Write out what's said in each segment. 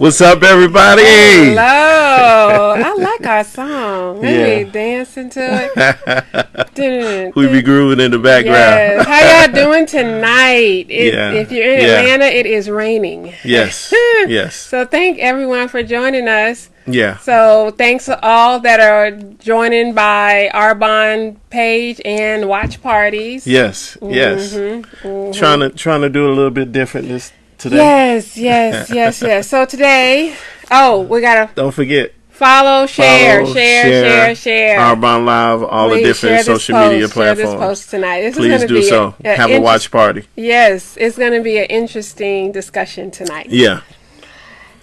What's up, everybody? Hello. I like our song. Maybe dancing to it. We be grooving in the background. Yes. How y'all doing tonight? If you're in Atlanta, it is raining. Yes. Yes. So thank everyone for joining us. Yeah. So thanks to all that are joining by our bond page and watch parties. Yes. Yes. Trying to do a little bit different today. Yes. So today, we gotta don't forget follow, share. OURBONDLIVE, all the different social media platforms. Share this post tonight. Please do so. Have a watch party. Yes, it's going to be an interesting discussion tonight. Yeah.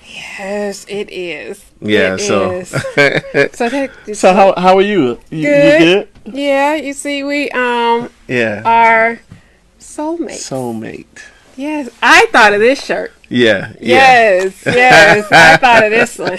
Yes, it is. Yeah. So how are you? You good? Yeah. You see, we are soulmate. Yes, I thought of this shirt. Yeah. Yes, I thought of this one.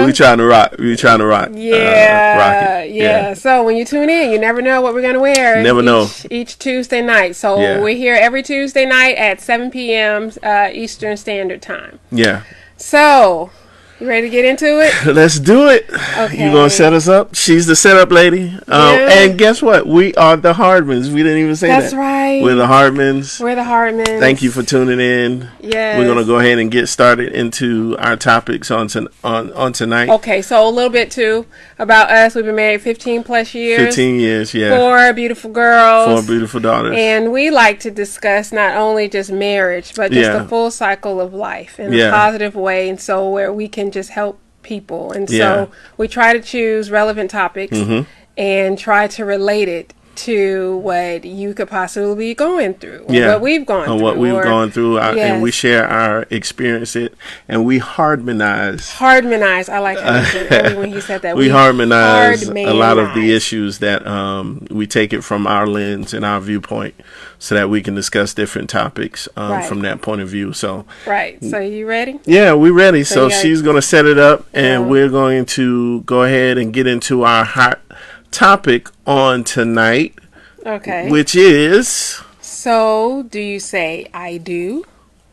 We trying to rock. Rock it. So when you tune in, you never know what we're gonna wear. Never know. Each Tuesday night. So we're here every Tuesday night at 7 p.m. Eastern Standard Time. Yeah. So. You ready to get into it? Let's do it. Okay. You gonna set us up? She's the setup lady. And guess what? We are the Hardmans. We didn't even say that. That's right. We're the Hardmans. Thank you for tuning in. Yes. We're gonna go ahead and get started into our topics on tonight. Okay, so a little bit too about us. We've been married 15 plus years. 15 years, yeah. 4 beautiful girls. 4 beautiful daughters. And we like to discuss not only just marriage, but just the full cycle of life in a positive way, and so where we can just help people. And so we try to choose relevant topics and try to relate it to what you could possibly be going through, or what we've gone through. And we share our experience and we harmonize. I like how when he said that. We harmonize a lot of the issues that we take it from our lens and our viewpoint, so that we can discuss different topics from that point of view. So So you ready? Yeah, we're ready. So she's going to set it up, and we're going to go ahead and get into our hot topic on tonight. Okay. Which is... So, do you say I do?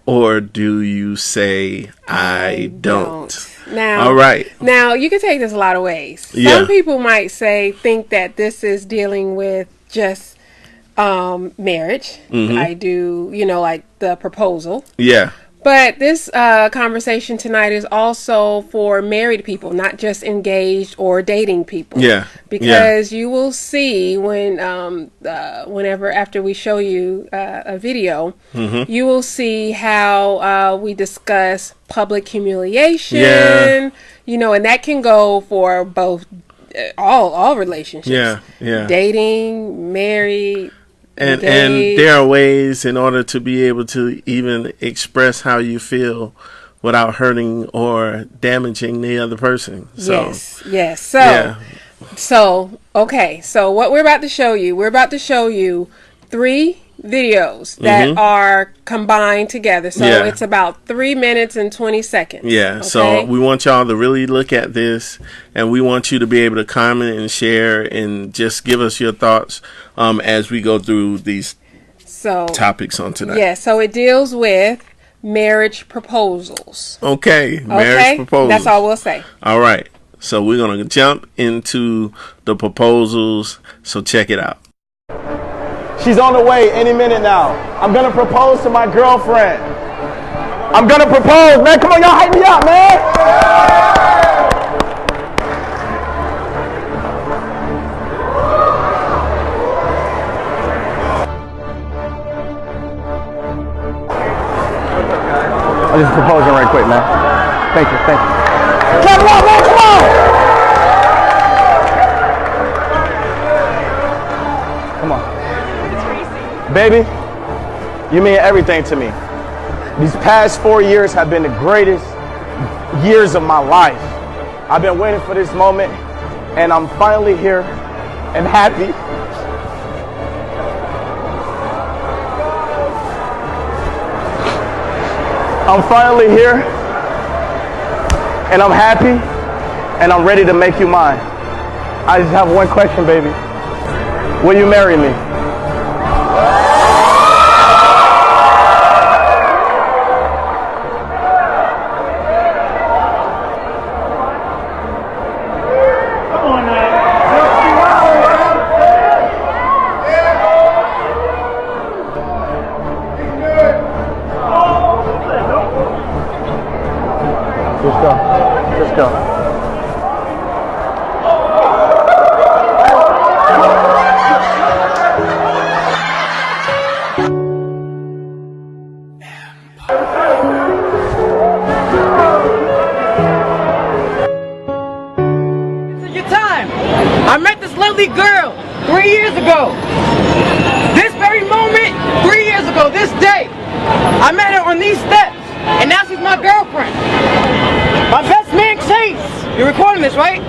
Or do you say I don't? Now, all right. Now, you can take this a lot of ways. Some people might think that this is dealing with just marriage. I do, like the proposal. Yeah. But this conversation tonight is also for married people, not just engaged or dating people. Yeah. Because you will see whenever after we show you a video, you will see how we discuss public humiliation. And that can go for both all relationships. Dating, married. And there are ways in order to be able to even express how you feel without hurting or damaging the other person. So, yes. So what we're about to show you, 3 videos that are combined together. So it's about 3 minutes and 20 seconds. Yeah. Okay? So we want y'all to really look at this, and we want you to be able to comment and share and just give us your thoughts as we go through these topics on tonight. Yeah. So it deals with marriage proposals. Okay. Marriage proposals. That's all we'll say. All right. So we're going to jump into the proposals. So check it out. She's on the way any minute now. I'm gonna propose to my girlfriend. I'm gonna propose, man. Come on, y'all hype me up, man. I'm just proposing right quick, man. Thank you. Come on, man, come on. Come on. Baby, you mean everything to me. These past 4 years have been the greatest years of my life. I've been waiting for this moment, and I'm finally here and happy. I'm finally here, and I'm happy, and I'm ready to make you mine. I just have one question, baby. Will you marry me? Let's go. Let's go. Your time. I met this lovely girl 3 years ago. This very moment, 3 years ago, this day, I met her on these steps, and now she's my girlfriend. My best man Chase. You're recording this, right?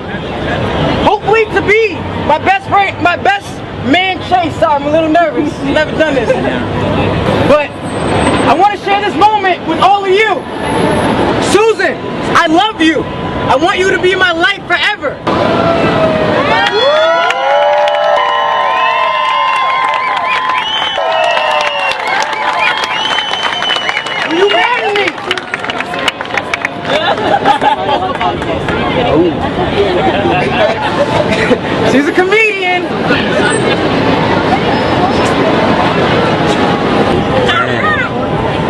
Hopefully to be my best friend, my best man Chase. Sorry, I'm a little nervous. Never done this. But I want to share this moment with all of you. Susan, I love you. I want you to be in my life forever. Will you marry me? She's a comedian.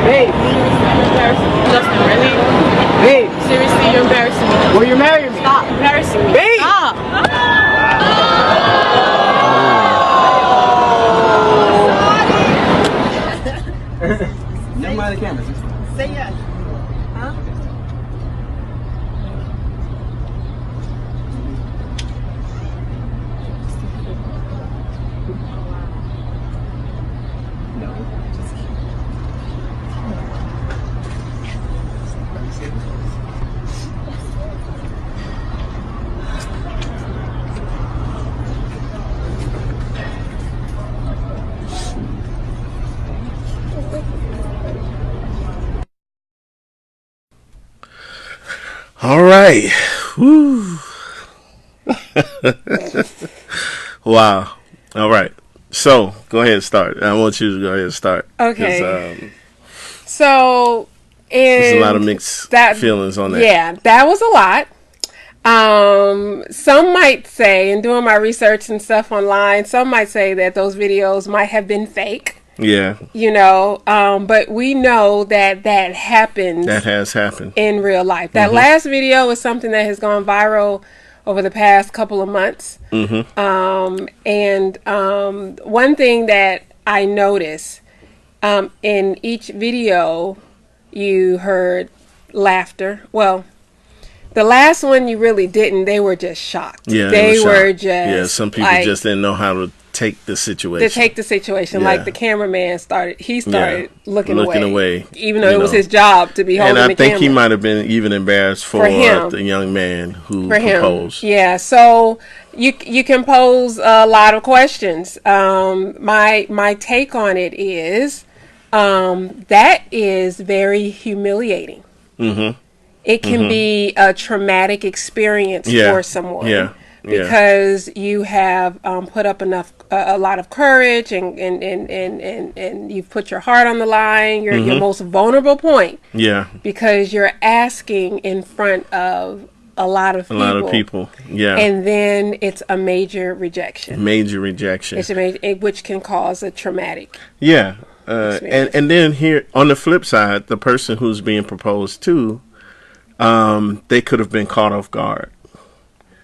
Babe. Justin, really? Babe. Seriously, you're embarrassing me. Will you marry me? Stop embarrassing me. Babe. Stop. Never mind the cameras. Say yes. Huh? All right. Woo. Wow. All right. So go ahead and start. I want you to go ahead and start. Okay. So there's a lot of mixed feelings on that. Yeah, that was a lot. Some might say, in doing my research and stuff online, some might say that those videos might have been fake. Yeah. You know, but we know that that happens. That has happened. In real life. That last video is something that has gone viral over the past couple of months. One thing that I noticed, in each video, you heard laughter. Well, the last one you really didn't. They were just shocked. Yeah, they were just. Yeah, some people just didn't know how to take the situation. Yeah. Like the cameraman started looking away, even though it was his job to be holding the camera. And I think he might have been even embarrassed for the young man who proposed. Yeah, so you can pose a lot of questions. My take on it is that is very humiliating. It can be a traumatic experience for someone. Yeah. Because you have put up a lot of courage, and you've put your heart on the line. You're your most vulnerable point. Yeah. Because you're asking in front of a lot of people. Yeah. And then it's a major rejection. It's which can cause a traumatic. Yeah. And then here on the flip side, the person who's being proposed to, they could have been caught off guard.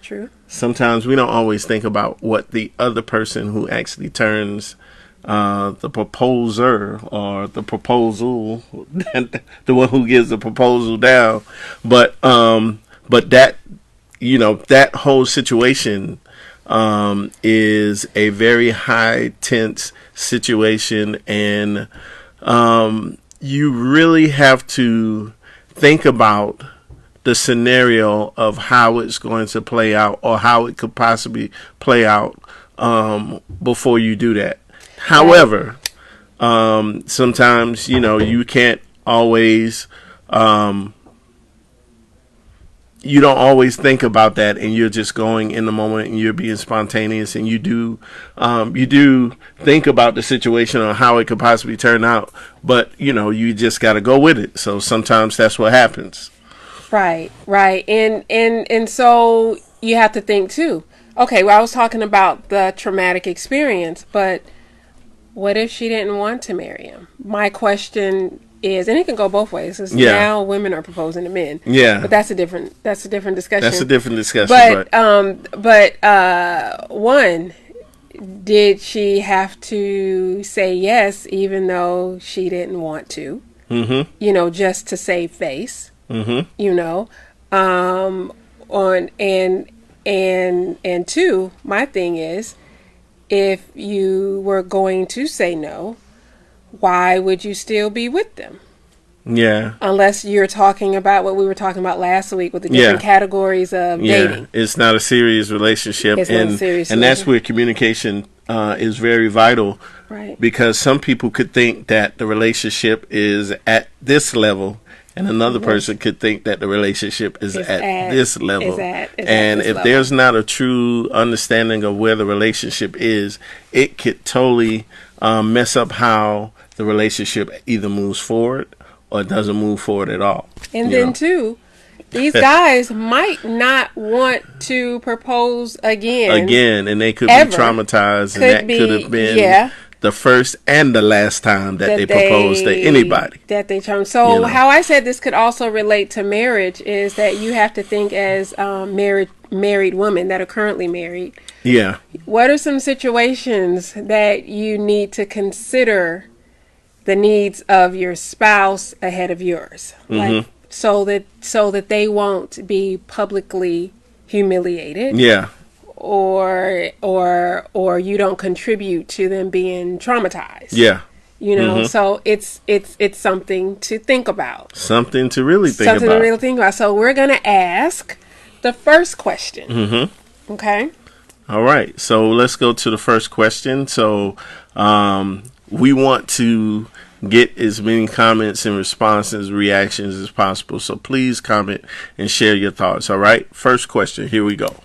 True. Sometimes we don't always think about what the other person who actually turns the proposer or the proposal, the one who gives the proposal down, but that, you know, that whole situation is a very high tense situation, and you really have to think about the scenario of how it's going to play out, or how it could possibly play out before you do that. However, sometimes, you know, you can't always, you don't always think about that, and you're just going in the moment, and you're being spontaneous, and you do think about the situation or how it could possibly turn out, but, you know, you just got to go with it. So sometimes that's what happens. Right. And so you have to think too. Okay, well, I was talking about the traumatic experience, but what if she didn't want to marry him? My question is, and it can go both ways. 'Cause now women are proposing to men. Yeah, but that's a different discussion. That's a different discussion. But one, did she have to say yes even though she didn't want to? Mm-hmm. You know, just to save face. Mm-hmm. You know, and two, my thing is, if you were going to say no, why would you still be with them? Yeah. Unless you're talking about what we were talking about last week with the different categories of dating. It's not a serious relationship. And that's where communication is very vital. Right. Because some people could think that the relationship is at this level, and another person could think that the relationship is at this level. And if there's not a true understanding of where the relationship is, it could totally mess up how the relationship either moves forward or doesn't move forward at all. And then too, these guys might not want to propose again. And they could be traumatized, and that could have been the first and the last time that they proposed to anybody. So how I said this could also relate to marriage is that you have to think as married women that are currently married. Yeah. What are some situations that you need to consider the needs of your spouse ahead of yours? Mm-hmm. Like so that they won't be publicly humiliated. Yeah. Or you don't contribute to them being traumatized. Yeah. You know, so it's something to think about. Something to really think about. So we're going to ask the first question. Mm-hmm. Okay. All right. So let's go to the first question. So we want to get as many comments and responses, reactions as possible. So please comment and share your thoughts. All right. First question. Here we go.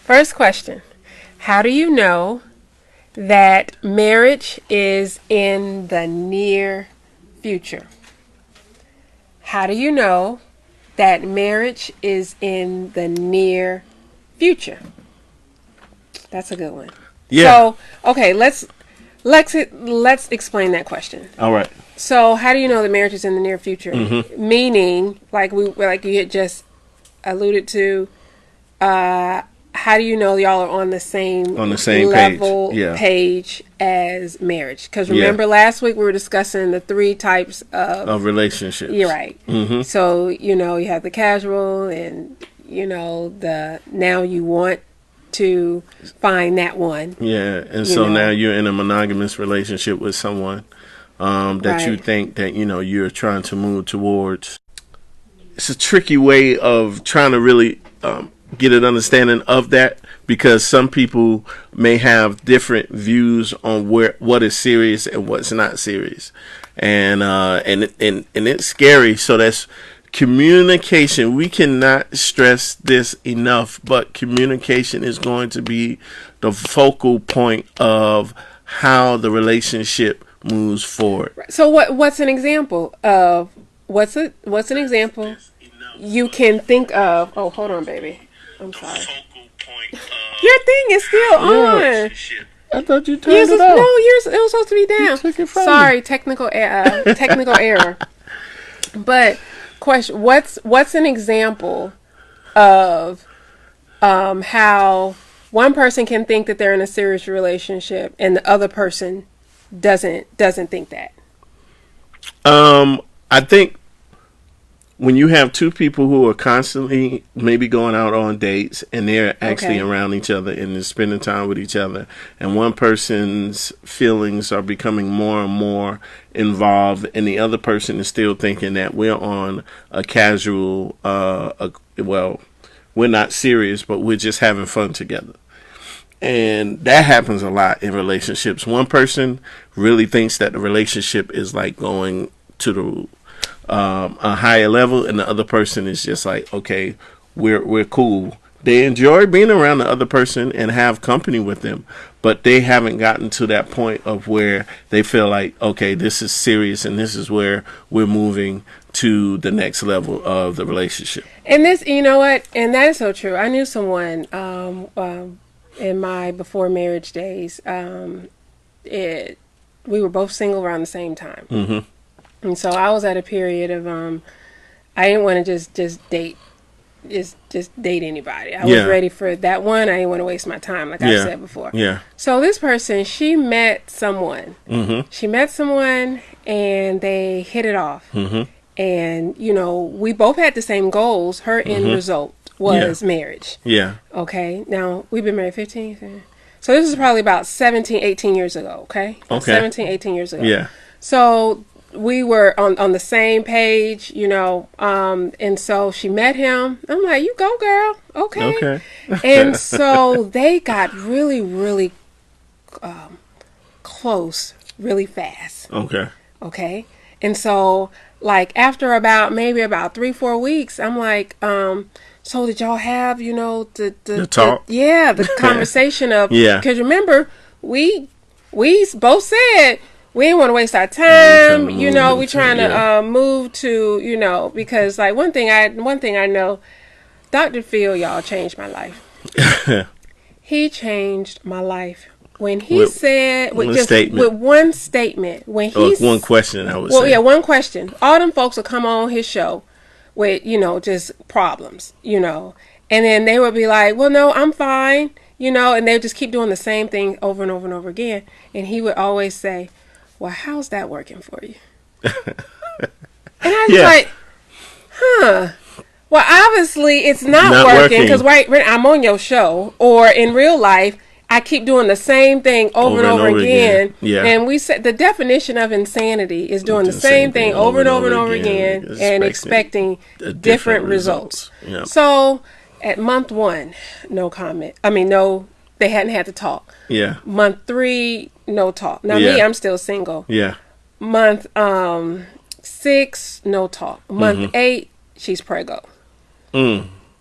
First question. How do you know that marriage is in the near future? How do you know that marriage is in the near future? That's a good one. Yeah. So, okay, let's explain that question. All right. So, how do you know that marriage is in the near future? Mm-hmm. Meaning, like you had just alluded to, how do you know y'all are on the same level page as marriage? Because remember last week we were discussing the 3 types of relationships. You're right. Mm-hmm. So you have the casual, and the now you want to find that one. Yeah, and so now you're in a monogamous relationship with someone that you think that you're trying to move towards. It's a tricky way of trying to really get an understanding of that, because some people may have different views on what is serious and what's not serious, and it's scary. So that's communication. We cannot stress this enough, but communication is going to be the focal point of how the relationship moves forward. So what's an example of what's an example you can think of? Oh, hold on, baby. I'm sorry. Your thing is still on. I thought you turned it off. No, it was supposed to be down. You took it from Sorry, me. technical error. But question: what's an example of how one person can think that they're in a serious relationship and the other person doesn't think that? I think when you have 2 people who are constantly maybe going out on dates and they're actually around each other and they're spending time with each other, and one person's feelings are becoming more and more involved and the other person is still thinking that we're on a casual, we're not serious, but we're just having fun together. And that happens a lot in relationships. One person really thinks that the relationship is like going to a higher level, and the other person is just like, okay, we're cool. They enjoy being around the other person and have company with them, but they haven't gotten to that point of where they feel like, okay, this is serious and this is where we're moving to the next level of the relationship. And this, you know what? And that is so true. I knew someone in my before marriage days. We were both single around the same time. Mm-hmm. And so I was at a period of I didn't want to just date just date anybody. I was ready for that one. I didn't want to waste my time, like I said before. Yeah. So this person, she met someone. She met someone, and they hit it off. And you know, we both had the same goals. Her end result was marriage. Yeah. Okay. Now we've been married 15. So this is probably about 17, 18 years ago. Okay. 17, 18 years ago. Yeah. So we were on the same page, you know, and so she met him. I'm like, you go, girl. Okay. And so they got really, really close really fast. Okay. And so, like, after maybe about 3-4 weeks, I'm like, so did y'all have, you know, the talk? The conversation of, because remember, we both said, we didn't want to waste our time, you know. We trying to move to, you know, because like one thing I know, Dr. Phil, y'all, changed my life. He changed my life when he said with one statement. When he one question, I would say. Well, yeah, one question. All them folks would come on his show with, you know, just problems, you know, and then they would be like, well, no, I'm fine, you know, and they would just keep doing the same thing over and over and over again, and he would always say, well, how's that working for you? And I was like, well, obviously it's not working because I'm on your show, or in real life, I keep doing the same thing over and over again. Yeah. And we said the definition of insanity is doing the same thing over and over again and expecting different results. Yep. So at month 1, no comment. I mean, no, they hadn't had to talk. Yeah. Month 3, no talk. Now me, I'm still single. Yeah. Month 6, no talk. Month 8, she's preggo.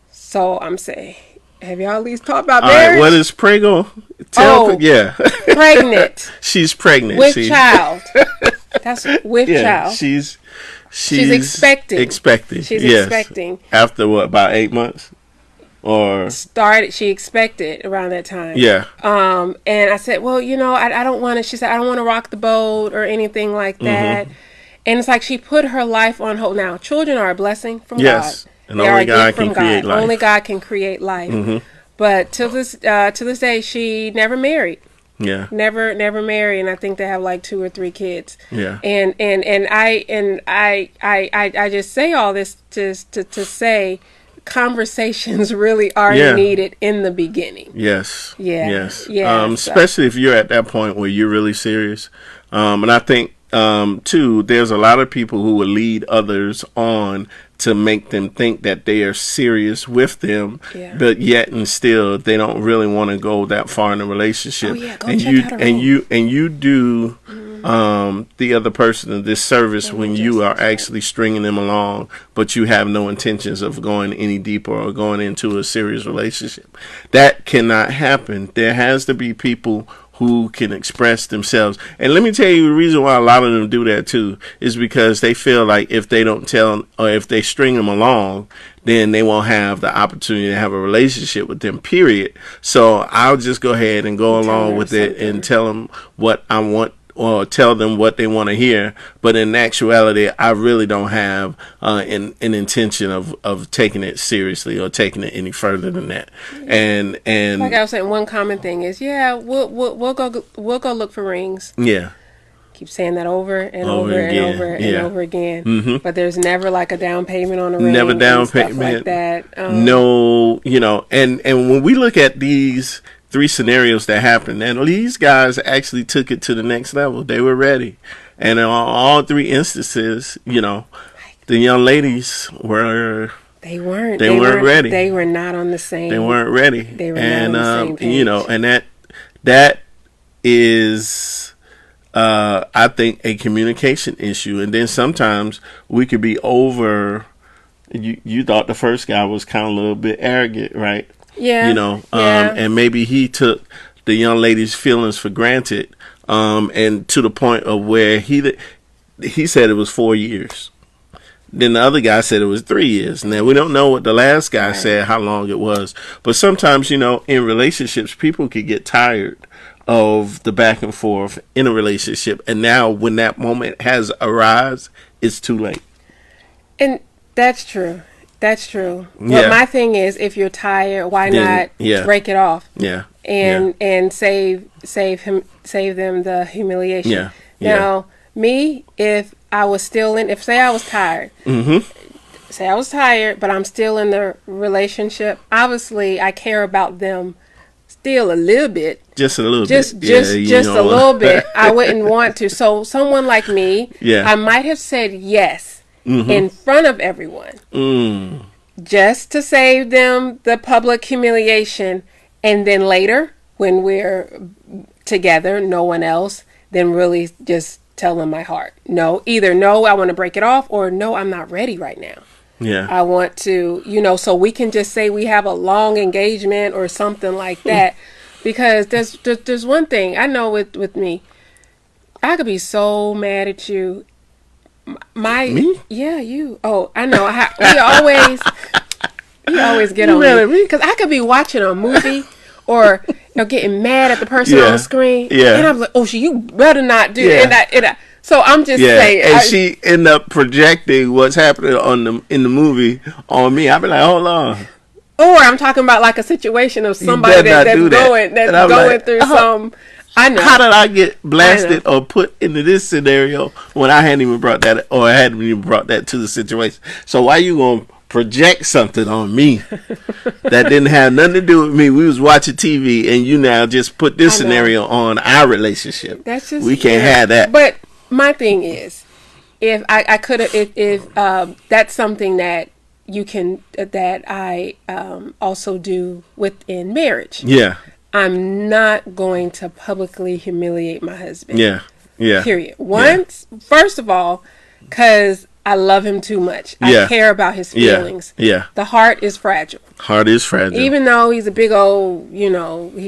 So I'm saying, have y'all at least talked about marriage? All right, what is preggo? Pregnant. She's pregnant with child. That's with child. She's expecting. She's expecting. After what? About 8 months. She expected around that time. Yeah. And I said, well, you know, I don't want to, she said, I don't want to rock the boat or anything like that. And it's like she put her life on hold. Now, children are a blessing from God. And only God can create life. Only God can create life. But to this day, she never married. Yeah. Never married, and I think they have like 2 or 3 kids. Yeah. And I just say all this to say conversations really are needed in the beginning. Yes. Yeah. Yes. Yeah. Especially if you're at that point where you're really serious. And I think too, there's a lot of people who will lead others on to make them think that they are serious with them, but yet and still they don't really want to go that far in a relationship. And you do the other person a disservice when you are actually stringing them along, but you have no intentions of going any deeper or going into a serious relationship. That cannot happen. There has to be people who can express themselves. And let me tell you the reason why a lot of them do that too is because they feel like if they don't tell, or if they string them along, then they won't have the opportunity to have a relationship with them, period. So I'll just go ahead and go along with it and tell them what I want, or tell them what they want to hear. But in actuality, I really don't have an intention of taking it seriously or taking it any further than that. And like I was saying, one common thing is, we'll go look for rings. Yeah. Keep saying that over and over again. But there's never like a down payment on a ring. Never down payment like that. No, you know, and when we look at these 3 scenarios that happened, and these guys actually took it to the next level. They were ready, and in all 3 instances, you know, the young ladies were. They weren't ready. They were not on the same. They weren't ready. They were not on the same page. You know, and that is, I think, a communication issue. And then sometimes we could be over. You thought the first guy was kind of a little bit arrogant, right? Yeah. You know, and maybe he took the young lady's feelings for granted, and to the point of where he said it was 4 years. Then the other guy said it was 3 years. Now, we don't know what the last guy said, how long it was. But sometimes, you know, in relationships, people could get tired of the back and forth in a relationship. And now when that moment has arrived, it's too late. And that's true. That's true. Yeah. But my thing is, if you're tired, why not break it off? Yeah. And save them the humiliation. Yeah. Now, me, if I was still in, say I was tired, say I was tired, but I'm still in the relationship. Obviously, I care about them still a little bit. Just a little bit. Just a little bit. I wouldn't want to. So someone like me, I might have said yes in front of everyone. Just to save them the public humiliation. And then later, when we're together, no one else, then really just tell them my heart. No, either no, I want to break it off, or no, I'm not ready right now. Yeah. I want to, so we can just say we have a long engagement or something like that. Because there's one thing I know with me, I could be so mad at you. Me? Yeah, you. Oh, I know. You always get on me because I could be watching a movie or getting mad at the person on the screen, and I'm like, oh, you better not do that. So I'm just saying, and she end up projecting what's happening in the movie on me. I be like, hold on. Or I'm talking about like a situation of somebody that's going through some. I know. How did I get blasted or put into this scenario when I hadn't even brought that, or I hadn't even brought that to the situation? So why you gonna project something on me that didn't have nothing to do with me? We was watching TV, and you now just put this scenario on our relationship. That's just, we can't have that. But my thing is, if I could have, if that's something that you can, that I also do within marriage. Yeah. I'm not going to publicly humiliate my husband. Yeah. Period. First of all, because I love him too much. I care about his feelings. Yeah. The heart is fragile. Even though he's a big old, he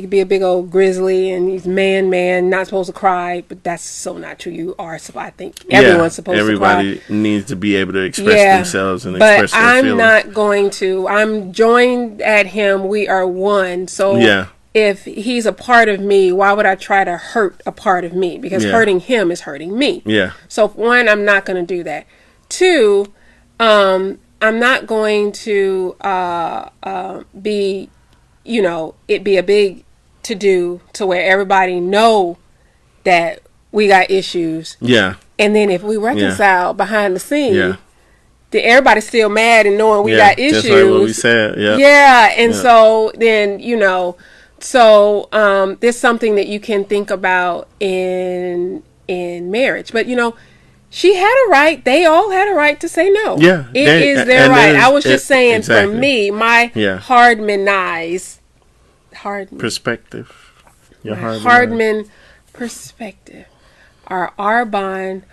could be a big old grizzly and he's man, not supposed to cry, but that's so not true. You are, so I think everyone's supposed to cry. Everybody needs to be able to express themselves and express their feelings. But I'm not going to. I'm joined at him. We are one. So if he's a part of me, why would I try to hurt a part of me? Because hurting him is hurting me. Yeah. So one, I'm not going to do that. Two, I'm not going to be, it be a big to do to where everybody know that we got issues. Yeah. And then if we reconcile behind the scene, then everybody's still mad and knowing we got issues. Just like what we said. Yeah. Yeah. And so then, there's something that you can think about in marriage. But, she had a right. They all had a right to say no. Yeah. It is their right. I was just saying, for me, my Hardmanized perspective. Your Hardman perspective. Our Hardman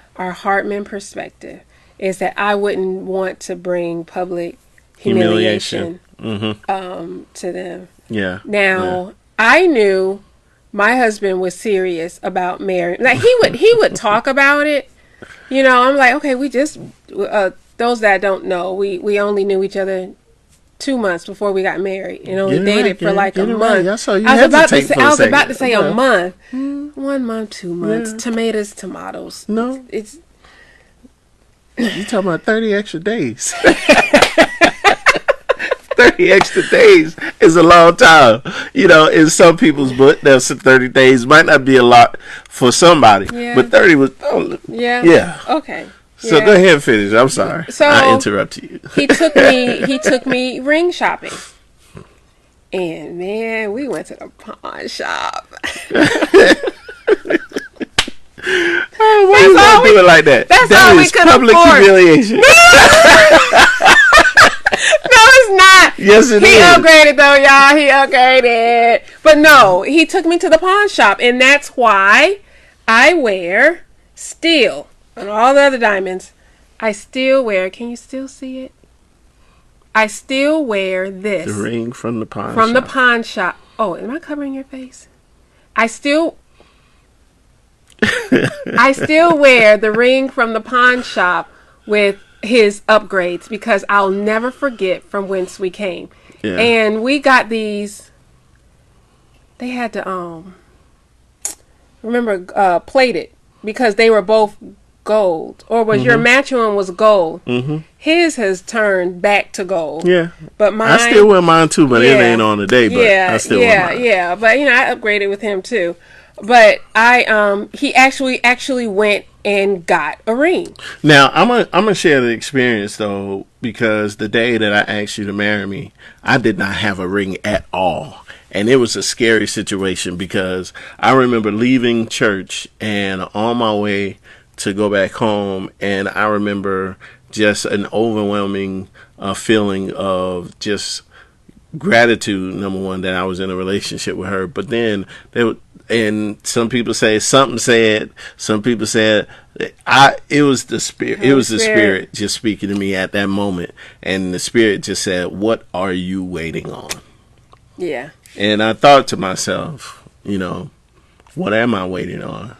perspective is that I wouldn't want to bring public humiliation to them. Yeah. Now, I knew my husband was serious about marriage. Like he would talk about it. I'm like, okay, we just, those that don't know, we only knew each other 2 months before we got married and only dated for like a month. I was about to say a month. 1 month, 2 months. Tomatoes. No. It's. You talking about 30 extra days. 30 extra days is a long time. In some people's book, there's 30 days might not be a lot for somebody, but 30 was. Yeah. Okay. So go ahead and finish. I'm sorry. So I interrupted you. He took me ring shopping, and man, we went to the pawn shop. Why you gonna do it like that? That is public humiliation. No, it's not. Yes, it is. He upgraded though, y'all. He upgraded. But no, he took me to the pawn shop, and that's why I wear still on all the other diamonds. I still wear. Can you still see it? I still wear this. The ring from the pawn shop. From the pawn shop. Oh, am I covering your face? I still wear the ring from the pawn shop with his upgrades because I'll never forget from whence we came. Yeah. And we got these. They had to plate it because they were both gold, or was your matching one was gold. His has turned back to gold. Yeah, but mine, I still wear mine too, but it ain't on the day. But I still wear mine. Yeah. But I upgraded with him too. But he actually went and got a ring. Now I'm gonna share the experience though, because the day that I asked you to marry me, I did not have a ring at all. And it was a scary situation because I remember leaving church and on my way to go back home, and I remember just an overwhelming feeling of just gratitude, number one, that I was in a relationship with her. But then and some people say something said, some people said it was the spirit. It was the spirit just speaking to me at that moment, and the spirit just said, "What are you waiting on?" Yeah. And I thought to myself, what am I waiting on?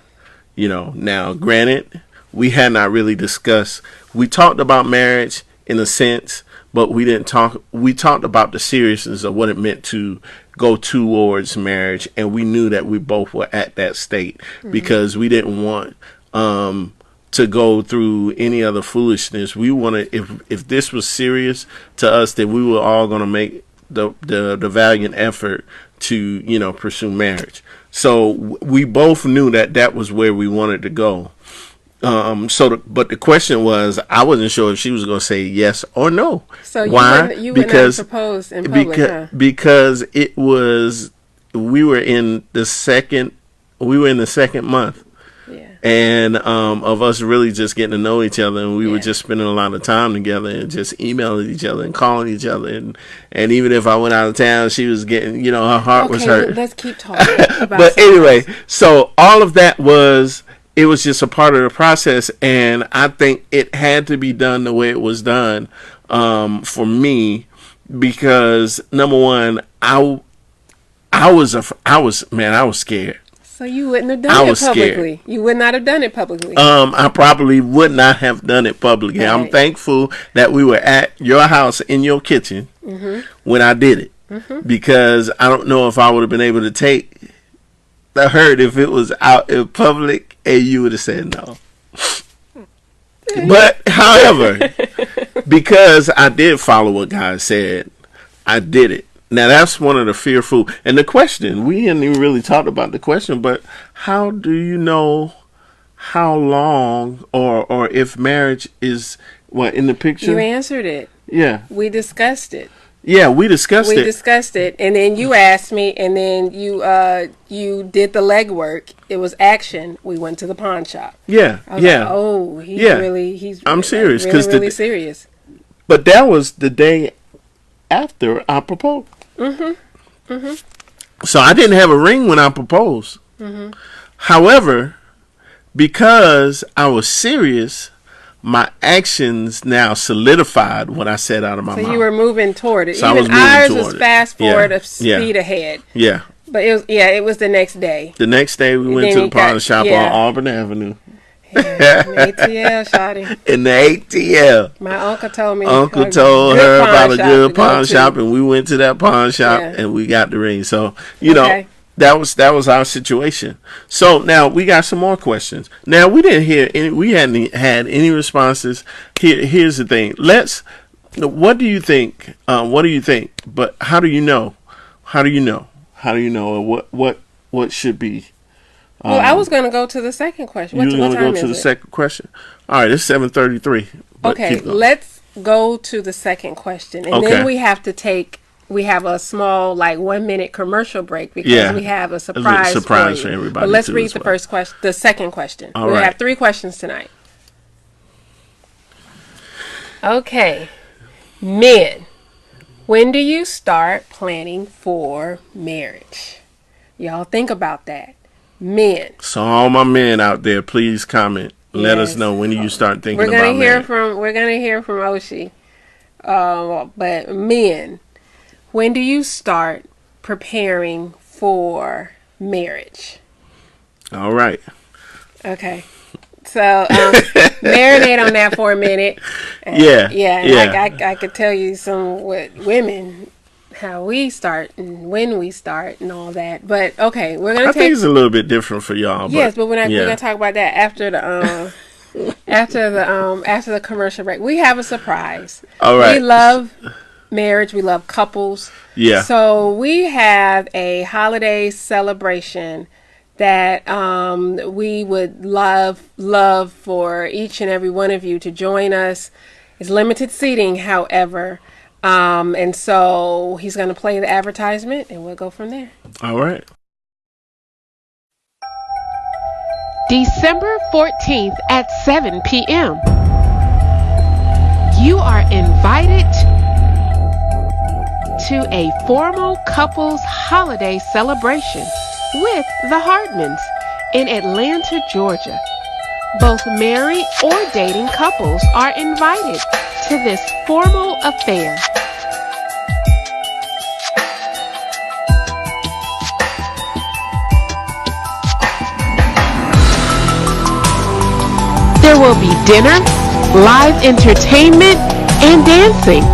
Now, granted, we had not really discussed. We talked about marriage in a sense, but we didn't talk. We talked about the seriousness of what it meant to go towards marriage, and we knew that we both were at that state because we didn't want to go through any other foolishness. We wanted, if this was serious to us, then we were all going to make the valiant effort to pursue marriage. So we both knew that was where we wanted to go. But the question was, I wasn't sure if she was going to say yes or no. So why? You wouldn't have proposed in public, because it was, we were in the second month. Yeah. And of us really just getting to know each other, and we were just spending a lot of time together and just emailing each other and calling each other, and even if I went out of town, she was getting, her heart was hurt. Let's keep talking about but anyway, so all of that it was just a part of the process, and I think it had to be done the way it was done for me, because number one, I was scared. So you wouldn't have done it publicly. Scared. You would not have done it publicly. I probably would not have done it publicly. Right. I'm thankful that we were at your house in your kitchen when I did it, because I don't know if I would have been able to take the hurt if it was out in public and you would have said no. But however, because I did follow what God said, I did it. Now that's one of the fearful, and the question, we hadn't even really talked about the question, but how do you know how long or if marriage is in the picture? You answered it. Yeah. We discussed it. Yeah, we discussed it, and then you asked me, and then you did the legwork. It was action. We went to the pawn shop. Yeah, I was like, I'm serious, really serious. But that was the day after I proposed. So I didn't have a ring when I proposed. However, because I was serious, my actions now solidified what I said out of my mouth. So you were moving toward it. So even ours was fast forward of speed ahead. Yeah. But it was the next day. The next day we went to the pawn shop on Auburn Avenue. Yeah, in the ATL, shawty. In the ATL. My uncle told me. Uncle told her about a good pawn shop, and we went to that pawn shop and we got the ring. So know that was our situation. So now we got some more questions. Now we didn't hear any. We hadn't had any responses. Here's the thing. What do you think? What do you think? But how do you know? How do you know? How do you know? What should be? Well, I was going to go to the second question. You were going to go to the second question? All right, it's 7:33. Okay, let's go to the second question. And then we have a small 1 minute commercial break because we have a surprise for everybody. But let's read the second question. We have 3 questions tonight. Okay. Men, when do you start planning for marriage? Y'all think about that. Men. So all my men out there, please comment. Let us know, when do you start thinking about marriage. We're gonna hear from Oshi. But men, when do you start preparing for marriage? All right. Okay. So marinate on that for a minute. I could tell you some women, how we start and when we start and all that. But okay, we're gonna. I think it's a little bit different for y'all. Yes, but we're gonna talk about that after the after the commercial break. We have a surprise. All right. We love marriage. We love couples. Yeah. So we have a holiday celebration that we would love for each and every one of you to join us. It's limited seating, however. And so he's going to play the advertisement and we'll go from there. All right. December 14th at 7 p.m. You are invited to a formal couples holiday celebration with the Hartmans in Atlanta, Georgia. Both married or dating couples are invited to this formal affair. There will be dinner, live entertainment, and dancing.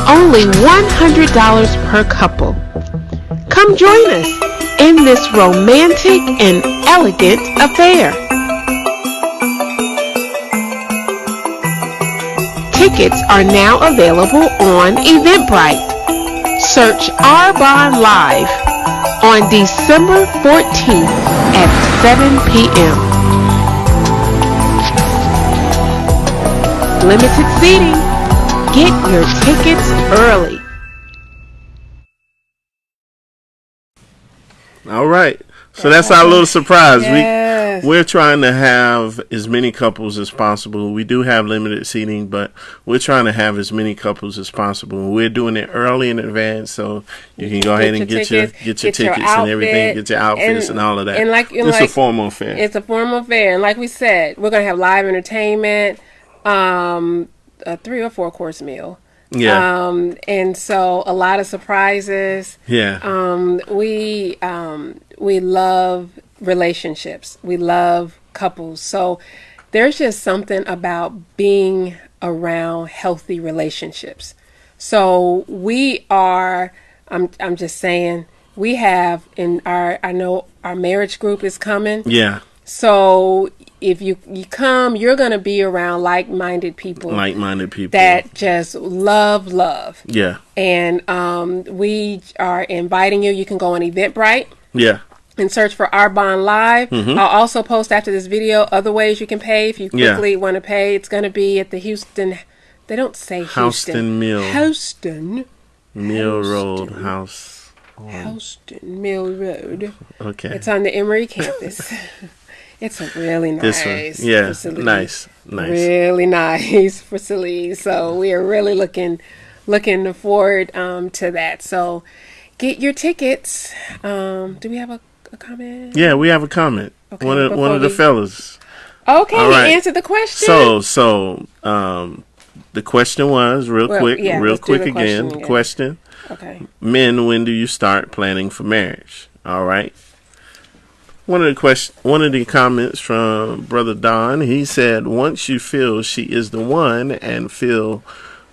Only $100 per couple. Come join us in this romantic and elegant affair. Tickets are now available on Eventbrite. Search OURBONDLIVE on December 14th at 7 p.m. Limited seating. Get your tickets early. All right. So that's our little surprise. Yes. We're trying to have as many couples as possible. We do have limited seating, but we're trying to have as many couples as possible. We're doing it early in advance, so you can go ahead and get your tickets and everything, get your outfits and all of that. And it's a formal affair. It's a formal affair, and like we said, we're gonna have live entertainment. A 3 or 4 course meal. Yeah. And so a lot of surprises. Yeah. We love relationships. We love couples. So there's just something about being around healthy relationships. So we are, I'm just saying, we have I know our marriage group is coming. Yeah. So if you come, you're going to be around like-minded people. Like-minded people. That just love. Yeah. And we are inviting you. You can go on Eventbrite. Yeah. And search for OURBONDLIVE. Mm-hmm. I'll also post after this video other ways you can pay if you quickly want to pay. It's going to be at the Houston. They don't say Houston. Houston Mill Road House. Houston Mill Road. Okay. It's on the Emory campus. It's a really nice facility. Nice. Really nice facility. So we are really looking forward to that. So get your tickets. Do we have a comment? Yeah, we have a comment. Okay, one of the fellas. Okay, right. He answered the question. So the question was real quick again. The question. Okay. Men, when do you start planning for marriage? All right. One of the comments from Brother Don, he said, once you feel she is the one and feel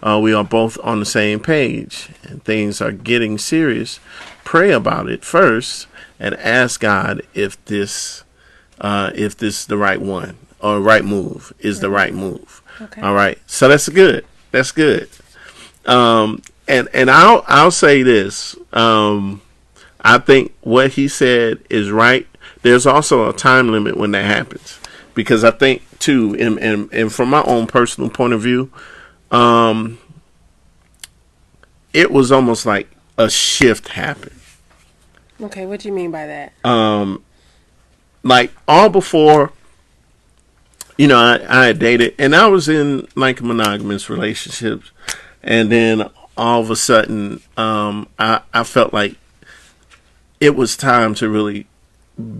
we are both on the same page and things are getting serious, pray about it first and ask God if this the right one or right move is the right move. Okay. All right. So that's good. That's good. And I'll say this. I think what he said is right. There's also a time limit when that happens, because I think too, and from my own personal point of view, it was almost like a shift happened. Okay, what do you mean by that? Like all before, I had dated, and I was in like monogamous relationships, and then all of a sudden, I felt like it was time to really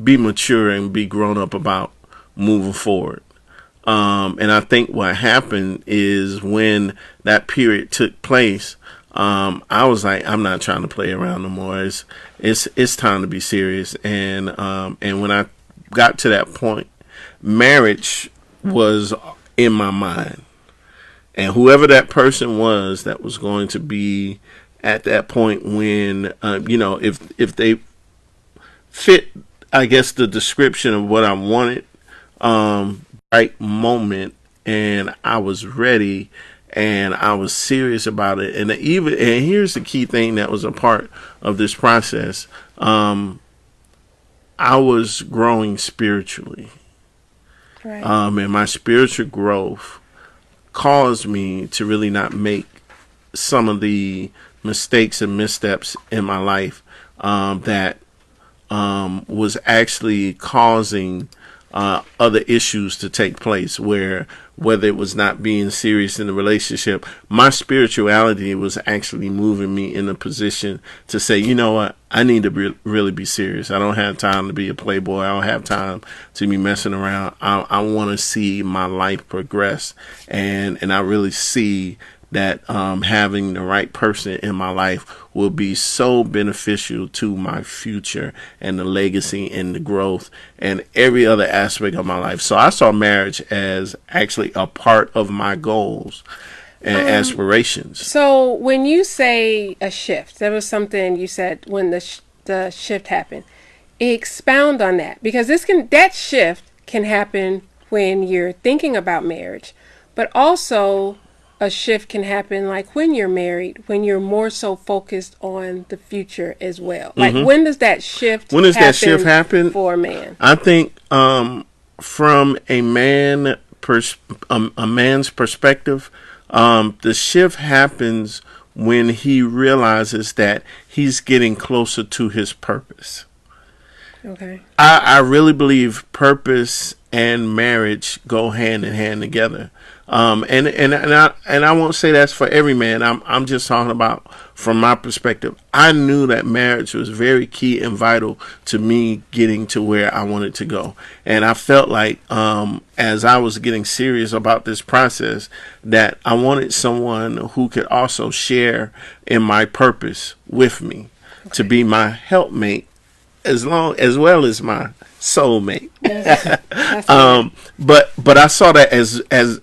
be mature and be grown up about moving forward. And I think what happened is when that period took place, I was like, I'm not trying to play around no more. It's time to be serious. And when I got to that point, marriage was in my mind. And whoever that person was that was going to be at that point when, if they fit, I guess, the description of what I wanted, right moment, and I was ready, and I was serious about it. And here's the key thing that was a part of this process. I was growing spiritually. Right. And my spiritual growth caused me to really not make some of the mistakes and missteps in my life that was actually causing other issues to take place, whether it was not being serious in the relationship, my spirituality was actually moving me in a position to say, you know what, I need to really be serious. I don't have time to be a playboy. I don't have time to be messing around. I want to see my life progress, and I really see that having the right person in my life will be so beneficial to my future and the legacy and the growth and every other aspect of my life. So I saw marriage as actually a part of my goals and aspirations. So when you say a shift, there was something you said when the shift happened. Expound on that, because that shift can happen when you're thinking about marriage, but also a shift can happen like when you're married, when you're more so focused on the future as well. Like when does that shift happen for a man? I think from a man's perspective, the shift happens when he realizes that he's getting closer to his purpose. Okay. I really believe purpose and marriage go hand in hand together. And I won't say that's for every man. I'm just talking about from my perspective. I knew that marriage was very key and vital to me getting to where I wanted to go. And I felt like as I was getting serious about this process, that I wanted someone who could also share in my purpose with me, to be my helpmate as well as my soulmate. But I saw that as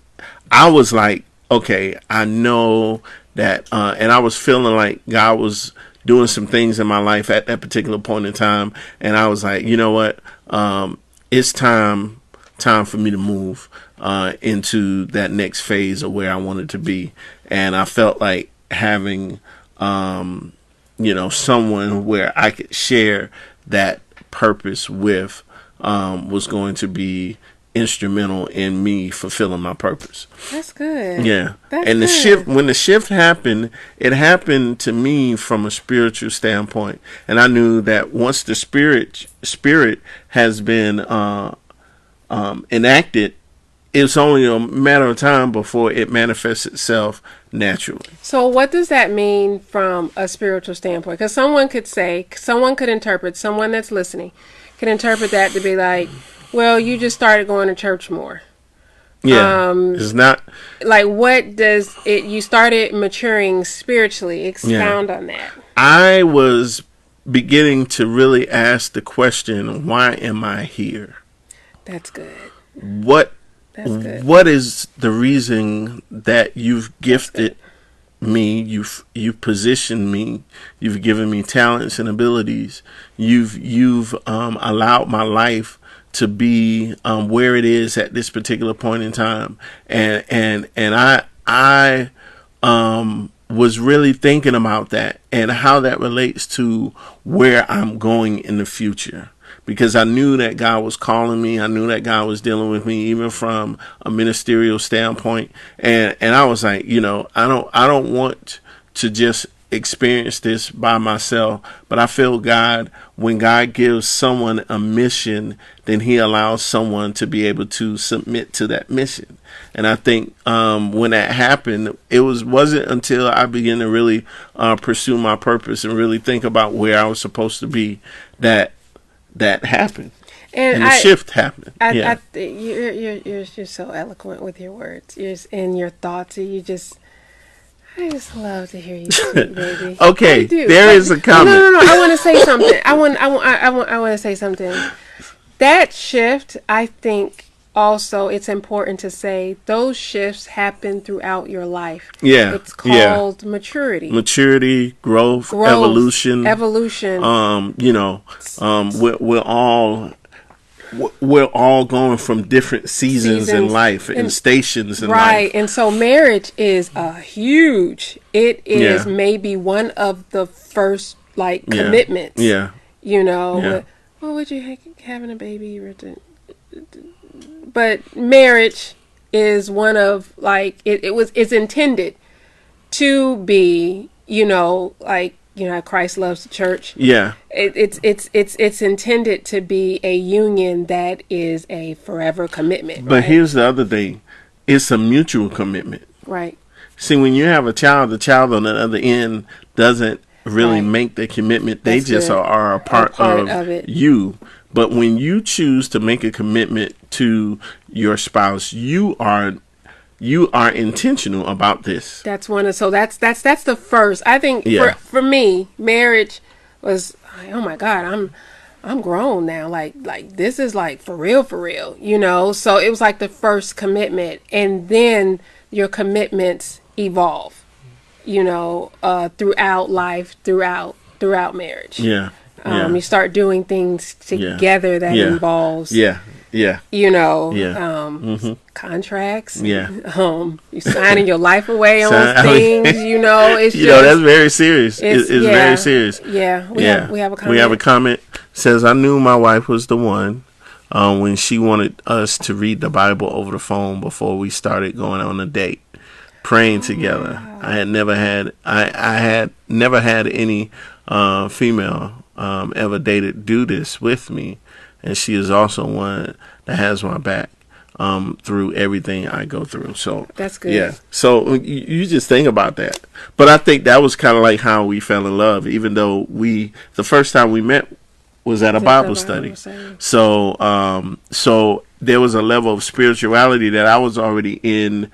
I was like, okay, I know that, and I was feeling like God was doing some things in my life at that particular point in time, and I was like, you know what, it's time for me to move into that next phase of where I wanted to be, and I felt like having, someone where I could share that purpose with was going to be instrumental in me fulfilling my purpose. That's good. Yeah. That's and good. When the shift happened, it happened to me from a spiritual standpoint. And I knew that once the spirit has been enacted, it's only a matter of time before it manifests itself naturally. So what does that mean from a spiritual standpoint? Because someone could interpret, someone that's listening could interpret that to be like, well, you just started going to church more. Yeah, it's not like, what does it? You started maturing spiritually. Expound on that. I was beginning to really ask the question, why am I here? That's good. What is the reason that you've gifted me? You've positioned me. You've given me talents and abilities. You've allowed my life to be where it is at this particular point in time, and I was really thinking about that and how that relates to where I'm going in the future, because I knew that God was calling me. I knew that God was dealing with me, even from a ministerial standpoint, and I was like, I don't want to just experience this by myself, but I feel when God gives someone a mission, then he allows someone to be able to submit to that mission. And I think when that happened, it wasn't until I began to really pursue my purpose and really think about where I was supposed to be that happened. And the shift happened. You're so eloquent with your words. And your thoughts. I just love to hear you speak, baby. Okay, there is a comment. No. I want to say something. I want to say something. That shift, I think, also it's important to say those shifts happen throughout your life. Yeah, it's called maturity. Maturity, growth, evolution. Evolution. We're all we're all going from different seasons in life and stations in life. Right. And so marriage is huge. It is maybe one of the first commitments. Yeah. You know, what would you having a baby? But marriage is one of it's intended to be, Christ loves the church. Yeah. It's intended to be a union that is a forever commitment. But here's the other thing. It's a mutual commitment. Right. See, when you have a child, the child on the other end doesn't really make the commitment. They just are a part of it. You. But when you choose to make a commitment to your spouse, you are intentional about this. That's that's the first. I think for me, marriage was oh my God, I'm grown now. Like this is for real, So it was like the first commitment, and then your commitments evolve, throughout life, throughout marriage. Yeah. You start doing things together that involves contracts. Yeah. You signing your life away on things, it's that's very serious. It's very serious. Yeah. We have a comment. We have a comment. Says, I knew my wife was the one when she wanted us to read the Bible over the phone before we started going on a date, praying together. Wow. I had never had any female ever dated do this with me, and she is also one that has my back through everything I go through. So that's good. Yeah. So you just think about that. But I think that was kind of like how we fell in love, even though the first time we met was at a Bible study. So so there was a level of spirituality that I was already in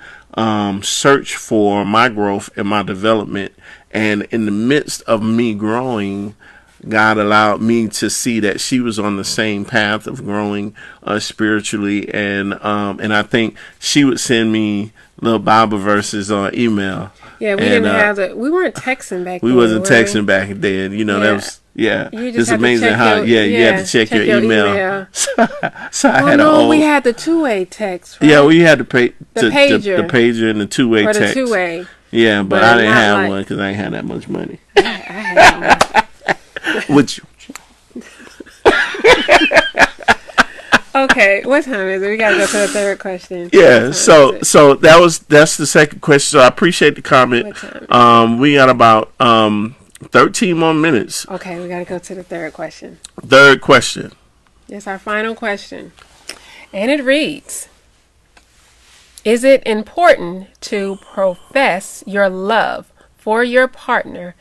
search for my growth and my development, and in the midst of me growing, God allowed me to see that she was on the same path of growing spiritually, and I think she would send me little Bible verses on email. Yeah, we didn't have that. We weren't texting back then. We wasn't texting back then. That was it's amazing how you had to check your email. So I had we had the two-way text. Right? Yeah, we had the pager, the pager, and the two-way text. The two-way. Yeah, but I didn't have one because I ain't had that much money. I had one. With you. Okay, what time is it? We gotta go to the third question. Yeah, so that's the second question. So I appreciate the comment. We got about 13 more minutes. Okay, we gotta go to the third question. Third question. It's our final question, and it reads: is it important to profess your love for your partner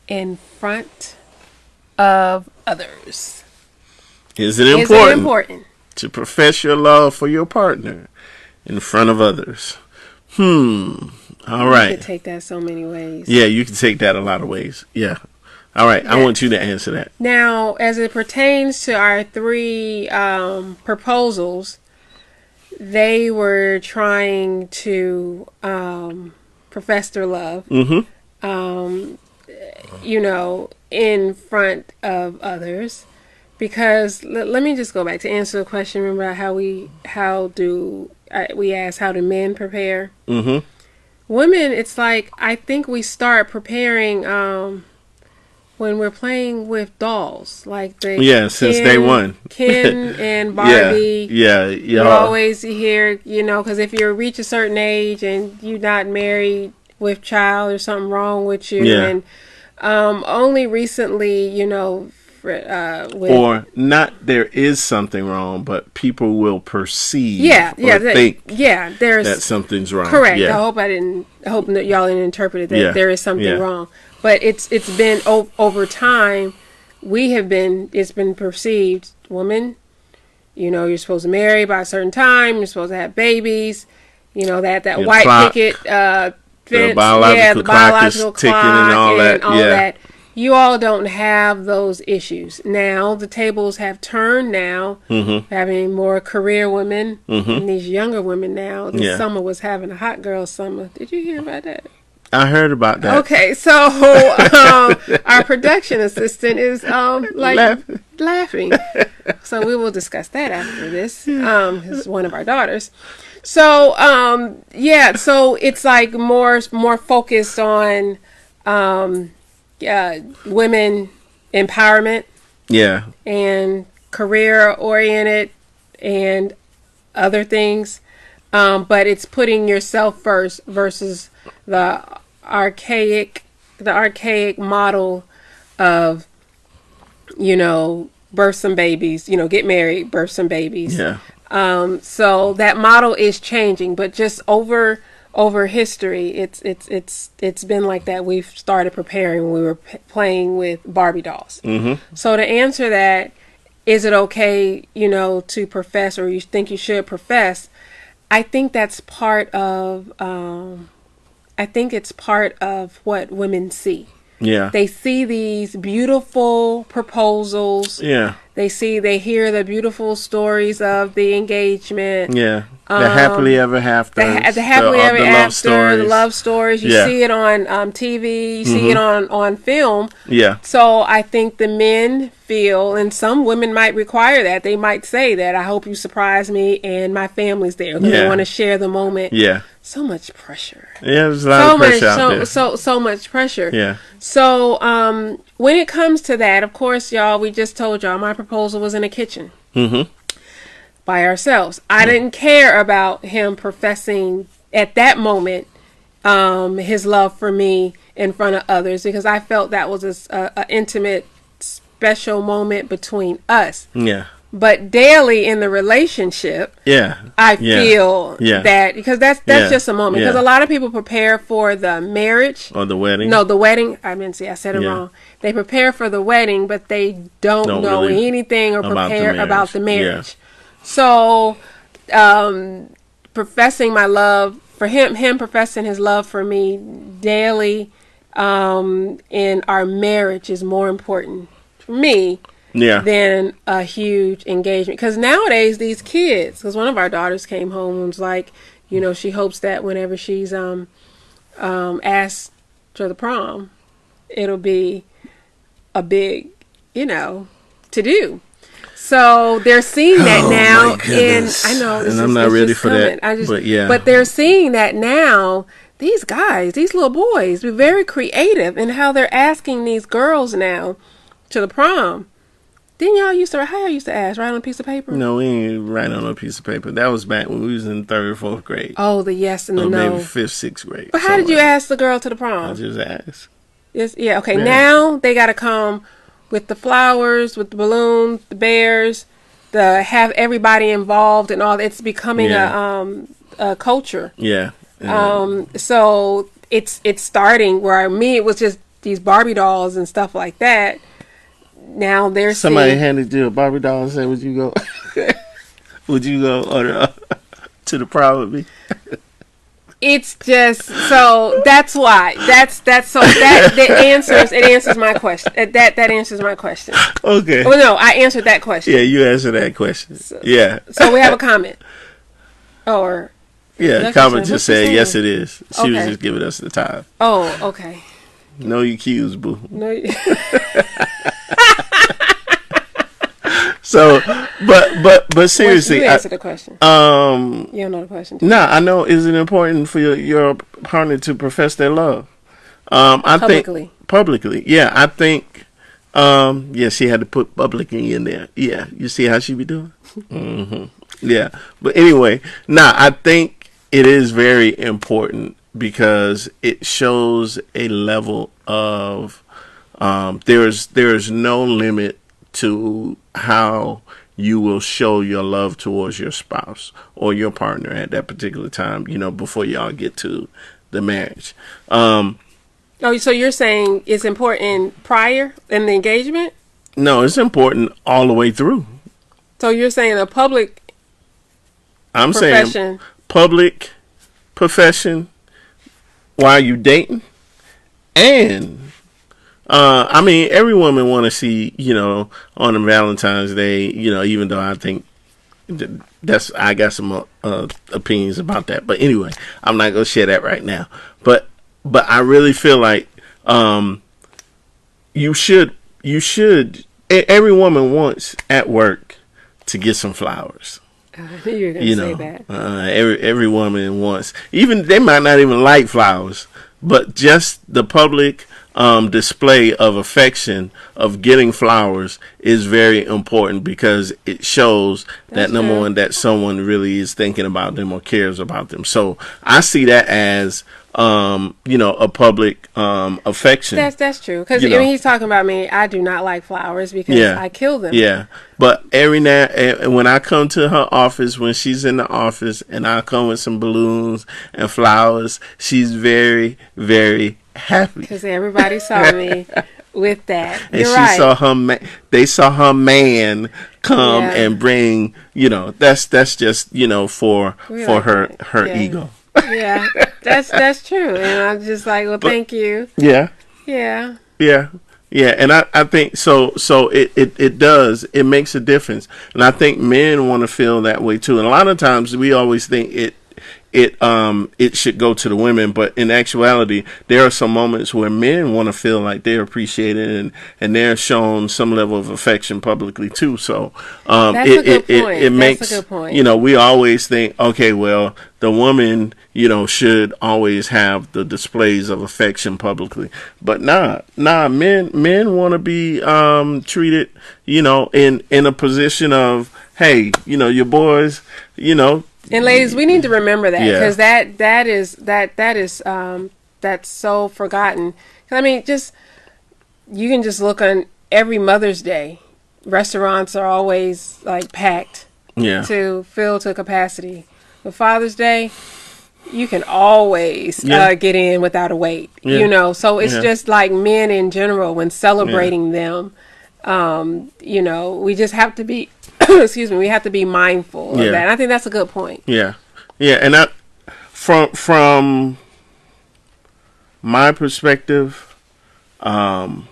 in front of others? Is it important to profess your love for your partner in front of others? All right. You could take that so many ways. Yeah, you can take that a lot of ways. Yeah. All right. Yeah. I want you to answer that. Now, as it pertains to our three proposals, they were trying to profess their love. Mm-hmm. In front of others, because let me just go back to answer the question. Remember how do men prepare? Mm-hmm. Women, it's I think we start preparing when we're playing with dolls, since day one. Ken and Barbie. Yeah. You always hear, because if you reach a certain age and you're not married with child, there's something wrong with you. Yeah. And only recently, or not, there is something wrong, but people will perceive think there's that something's wrong. Correct. Yeah. I hope that y'all didn't interpret it that there is something wrong. But it's been over time, it's been perceived, woman, you're supposed to marry by a certain time, you're supposed to have babies, that white clock, picket the biological clock is ticking and all that. That. You all don't have those issues. Now, the tables have turned now, having more career women, and these younger women now. This summer was having a hot girl summer. Did you hear about that? I heard about that. Okay, so our production assistant is laughing. So we will discuss that after this. It's one of our daughters. So so it's like more focused on women empowerment. Yeah. And career oriented and other things. But it's putting yourself first versus the archaic model of, birth some babies, get married, birth some babies. Yeah. So that model is changing, but just over history, it's been like that. We've started preparing when we were playing with Barbie dolls. Mm-hmm. So to answer that, is it okay, to profess, or you think you should profess? I think that's part of. I think it's part of what women see. Yeah. They see these beautiful proposals. Yeah. They hear the beautiful stories of the engagement. Yeah. The happily ever after. The happily ever after, the love stories. You Yeah. see it on TV. You see it on film. Yeah. So I think the men feel, and some women might require that. They might say that, I hope you surprise me and my family's there. They want to share the moment. Yeah. So much pressure. Yeah, there's a lot of pressure out there. So much pressure. Yeah. So when it comes to that, of course, y'all, we just told y'all my proposal was in the kitchen. Mm-hmm. By ourselves. I didn't care about him professing at that moment his love for me in front of others, because I felt that was a intimate, special moment between us. Yeah. But daily in the relationship, I feel that, because that's just a moment. Because a lot of people prepare for the marriage or the wedding. No, the wedding. I said it wrong. They prepare for the wedding, but they don't know really anything or prepare about the marriage. Yeah. So, professing my love for him professing his love for me daily in our marriage is more important for me than a huge engagement. Because nowadays, these kids, because one of our daughters came home and was like, she hopes that whenever she's asked to the prom, it'll be a big, to do. So they're seeing that now, and I know, and I'm not ready for that. But they're seeing that now. These guys, these little boys, be very creative in how they're asking these girls now to the prom. Didn't y'all used to ask, write on a piece of paper? No, we ain't write on a piece of paper. That was back when we was in 3rd or 4th grade. Oh, the yes and the no. Maybe 5th, 6th grade. But how did you ask the girl to the prom? I just asked. Okay. Yeah. Now they got to come with the flowers, with the balloons, the bears, have everybody involved and all. It's becoming a culture. Yeah. So it's starting where it was just these Barbie dolls and stuff like that. Now there's somebody handed you a Barbie doll and said, "Would you go? Would you go to the prom with me?" It's just so that's why it answers my question. That answers my question. Okay. Well, no, I answered that question. Yeah, you answered that question. So we have a comment. Comment just said yes, it is. She was just giving us the time. Oh, okay. No, you cues, boo. No. So, but seriously, you answer the question. You don't know the question. I know. Is it important for your partner to profess their love? I think publicly. Yeah, I think. She had to put publicly in there. Yeah, you see how she be doing. Mm-hmm. Yeah, but anyway, I think it is very important because it shows a level of. There's no limit to how you will show your love towards your spouse or your partner at that particular time, before y'all get to the marriage. So you're saying it's important prior in the engagement? No, it's important all the way through. So you're saying a public saying public profession while you dating, and every woman want to see, on a Valentine's Day, even though I think I got some opinions about that. But anyway, I'm not going to share that right now. But but I really feel like you should. Every woman wants at work to get some flowers. I knew you were going to say that. Every woman wants. Even they might not even like flowers, but just the public display of affection of getting flowers is very important because it shows that number one, that someone really is thinking about them or cares about them. So I see that as a public affection. That's true. Because when he's talking about me, I do not like flowers because I kill them. Yeah. But every now and when I come to her office, when she's in the office, and I come with some balloons and flowers, she's very, very happy. Because everybody saw me with that. And they saw her man come and bring, that's just, for her ego. Yeah, that's true. And I'm just like, well, thank you. Yeah. Yeah. Yeah. Yeah, and I think so it makes a difference. And I think men want to feel that way too. And a lot of times we always think it should go to the women, but in actuality there are some moments where men want to feel like they're appreciated and they're shown some level of affection publicly too. So it makes a good point. We always think, okay, well, the woman, should always have the displays of affection publicly. But nah, men want to be treated, in a position of, hey, your boys, And ladies, we need to remember that because that is that's so forgotten. I mean, you can just look on every Mother's Day. Restaurants are always like packed to fill to capacity. But Father's Day, you can always get in without a wait. So it's just like men in general when celebrating them. We just have to be. Excuse me. We have to be mindful of that. And I think that's a good point. Yeah, and from my perspective, it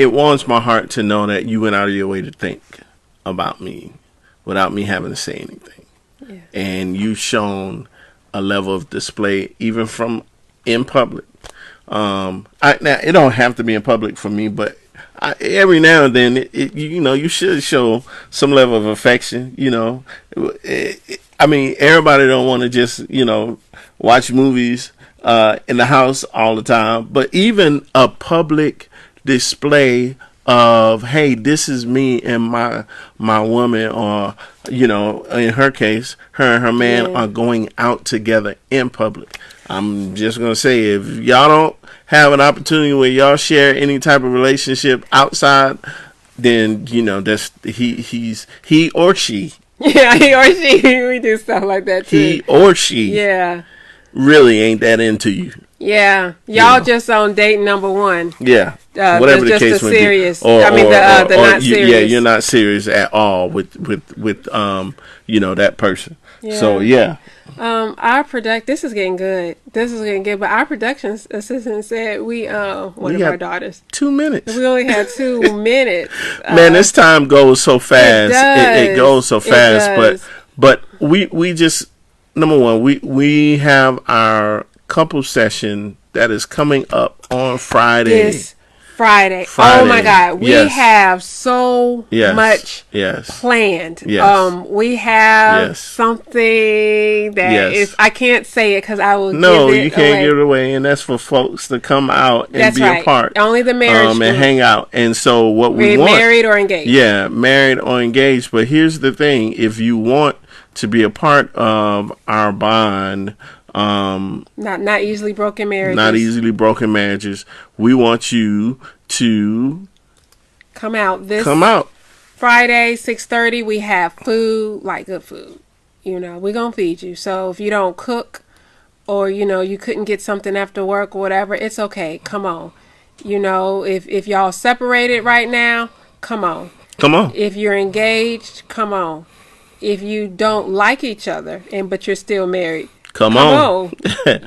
warms my heart to know that you went out of your way to think about me without me having to say anything, and you've shown a level of display even from in public. Now it don't have to be in public for me, but every now and then, you should show some level of affection. I mean, everybody don't want to just, watch movies in the house all the time. But even a public display of, hey, this is me and my woman, or in her case, her and her man are going out together in public. I'm just gonna say, if y'all don't have an opportunity where y'all share any type of relationship outside, then that's he or she. Yeah, he or she. We do stuff like that too. He or she. Yeah. Really ain't that into you. Yeah, y'all just on date number one. Yeah, whatever the case may serious. be. Or not serious. Yeah, you're not serious at all with that person. Yeah. So yeah. This is getting good. But our production assistant said one of our daughters. 2 minutes. We only had 2 minutes. Man, this time goes so fast. It goes so fast. But we just, number one, we have our couple session that is coming up on Friday. This Friday. Oh my God. We have so much planned. Yes. We have something that is, I can't say it because I will give it away. You can't give it away, and that's for folks to come out and be a part. Only the marriage and hang out. And so what we want, married or engaged. Yeah, married or engaged. But here's the thing, if you want to be a part of our bond, not easily broken marriages. We want you to come out Friday 6:30. We have food, like good food. We're gonna feed you. So if you don't cook, or you couldn't get something after work or whatever, it's okay. Come on. If y'all separated right now, come on. If you're engaged, come on. If you don't like each other but you're still married, Come on. I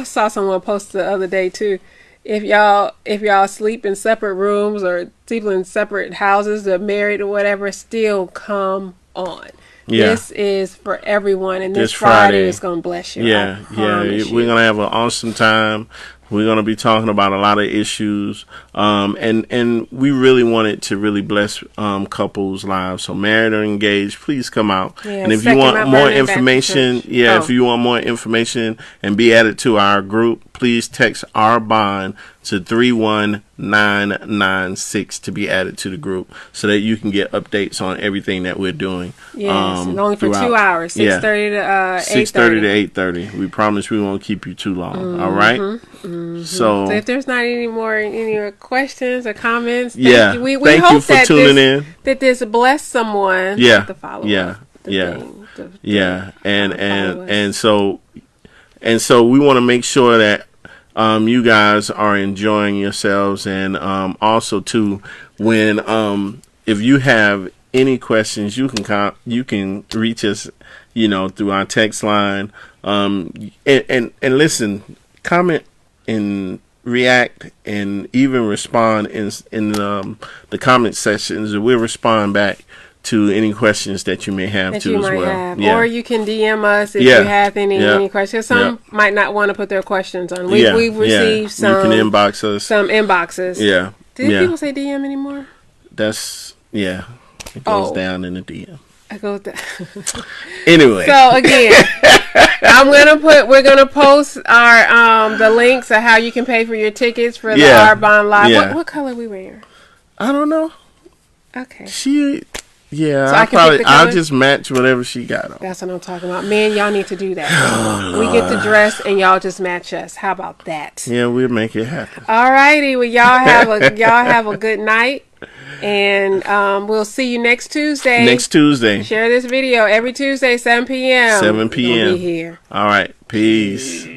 saw someone post the other day too. If y'all sleep in separate rooms or sleep in separate houses or married or whatever, still come on. This is for everyone, and this Friday is going to bless you. Yeah, we're going to have an awesome time. We're going to be talking about a lot of issues, and we really want it to really bless couples' lives. So married or engaged, please come out. Yeah, and if you want more information, if you want more information and be added to our group, please text our bond to 31996 to be added to the group so that you can get updates on everything that we're doing. Yes, only for 2 hours, 6:30 to 6:30 to 8:30. We promise we won't keep you too long. All right. So if there's not any more questions or comments, we thank hope you for tuning in. That this bless someone. To follow and so we want to make sure that you guys are enjoying yourselves, and also too, when if you have any questions, you can reach us, through our text line, and listen, comment and react, and even respond in the comment sections. We'll respond back to any questions that you may have as well. Or you can DM us if you have any questions. Some might not want to put their questions on. We've received some. You can inbox us. Some inboxes. Yeah. Did people say DM anymore? It goes down in the DM. I go down. Anyway. So again, we're gonna post our the links of how you can pay for your tickets for the Arbonne Live. Yeah. What color we wearing? I don't know. Okay. So I'll just match whatever she got on. That's what I'm talking about. Man, y'all need to do that. We get the dress and y'all just match us. How about that? Yeah, we'll make it happen. All righty. Well, y'all have a good night, and we'll see you next Tuesday. Share this video every Tuesday, 7 p.m. 7 p.m. We'll be here. All right. Peace.